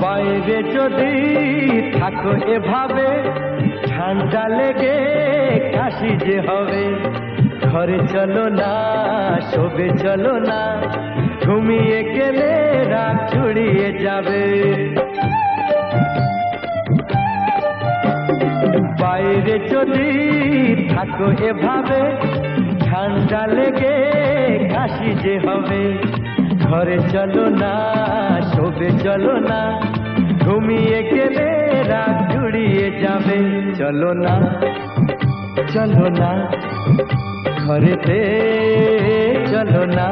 বাইরে যদি থাকো এভাবে ঠান্ডা লেগে কাশি যে হবে। ঘরে চলো না, শোবে চলো না, ঘুমিয়ে গেলে রাত ছড়িয়ে যাবে। বাইরে যদি থাকো এভাবে ঠান্ডা লেগে কাশি যে হবে। ঘরে চলো না, শোবে চলো না, ঘুমিয়ে গেলে রাত জুড়িয়ে যাবে। চলো না, চলো না, ঘরেতে চলো না।